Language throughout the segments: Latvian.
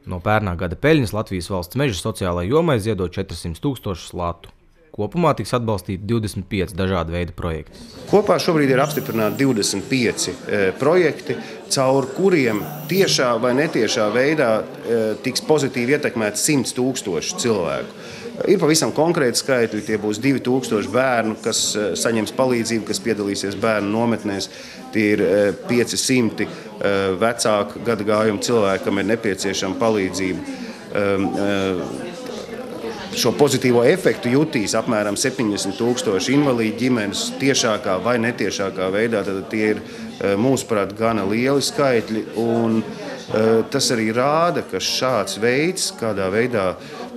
No pērnā gada peļņas Latvijas valsts meža sociālajai jomai ziedo 400 000 latu. Kopumā tiks atbalstīti 25 dažādi veidi projekti. Kopā šobrīd ir apstiprināti 25 projekti, caur kuriem tiešā vai netiešā veidā tiks pozitīvi ietekmēti 100 000 cilvēku. Ir pavisam konkrēti skaitļi, tie būs 2000 bērnu, kas saņems palīdzību, kas piedalīsies bērnu nometnēs. Tie ir 500 vecāku gadagājumu cilvēku, kam ir nepieciešama palīdzība. Šo pozitīvo efektu jutīs apmēram 70 000 invalīdu ģimenes tiešākā vai netiešākā veidā. Tad tie ir, mūsuprāt, gana lieli skaitļi. Un tas arī rāda, ka šāds veids, kādā veidā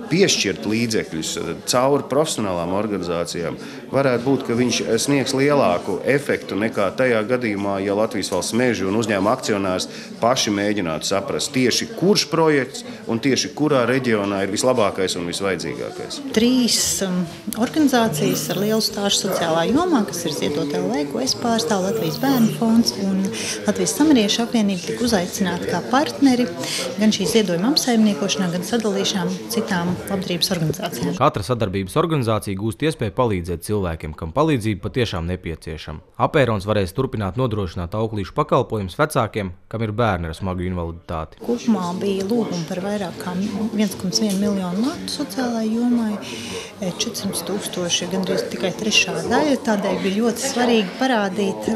piešķirt līdzekļus caur profesionālām organizācijām, varētu būt, ka viņš sniegs lielāku efektu nekā tajā gadījumā, ja Latvijas valsts meži un uzņēmuma akcionārs paši mēģinātu saprast tieši kurš projekts un tieši kurā reģionā ir vislabākais un visvajadzīgākais. 3 organizācijas ar lielu stāžu sociālā jomā, kas ir Ziedot LV, ko es pārstāvu, Latvijas bērnu fonds un Latvijas samariešu apvienība, tika uzaicināti kā partneri gan šī ziedojuma apsaimniekošanā, gan sadalīšanām citām labdarības organizācijām. Katra sadarbības organizācija gūst iespēju palīdzēt cilvēkiem, kam palīdzība patiešām nepieciešama. Apērons varēs turpināt nodrošināt auklīšu pakalpojumus vecākiem, kam ir bērni ar smagu invaliditāti. Kopumā bija lūgumi par vairāk kā 1,1 miljonu latu sociālajai jomai, 400 000 ir gandrīz tikai trešā daļa. Tādēļ bija ļoti svarīgi parādīt,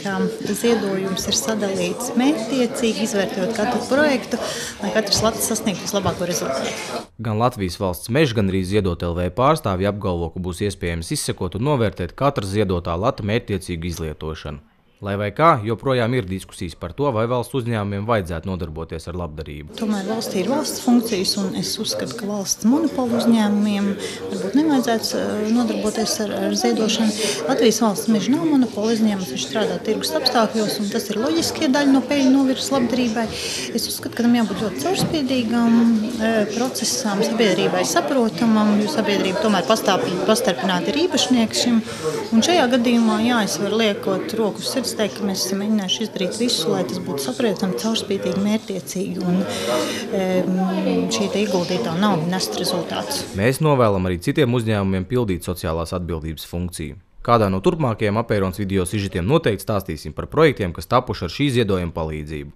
ka ziedojums ir sadalīts mērķtiecīgi, izvērtējot katru projektu, lai katrs lats sasniegtu vislabāko rezultātu. Gan Latvijas valsts meža, gan arī Ziedot LV pārstāvji apgalvo, ka būs iespējams izsekot un novērtēt katras ziedotā lata mērķtiecīgu izlietošanu. Lai vai kā, joprojām ir diskusijas par to, vai valsts uzņēmumiem vajadzētu nodarboties ar labdarību. Tomēr valstī ir valsts funkcijas, un es uzskatu, ka valsts monopolu uzņēmumiem varbūt nevajadzētu nodarboties ar ziedošanu. Latvijas valsts meža nav monopola uzņēmums, viņš strādā tirgus apstākļos, un tas ir loģiski, ja daļa no peļņu novirs labdarībai. Es uzskatu, ka tam jābūt ļoti caurspīdīgam procesam, sabiedrībai saprotamam, jo sabiedrība tomēr pastarpināti ir īpašnieks šim. Un šajā gadījumā, es varu liekot roku uz sirds, teikt, ka mēs esam mēģinājuši izdarīt visu, lai tas būtu saprotami, caurspīdīgi, mērķtiecīgi un šī ieguldītā nauda nest rezultātus. Mēs novēlam arī citiem uzņēmumiem pildīt sociālās atbildības funkciju. Kādā no turpmākajiem Apērons video sižetiem noteikti stāstīsim par projektiem, kas tapuši ar šī ziedojuma palīdzību.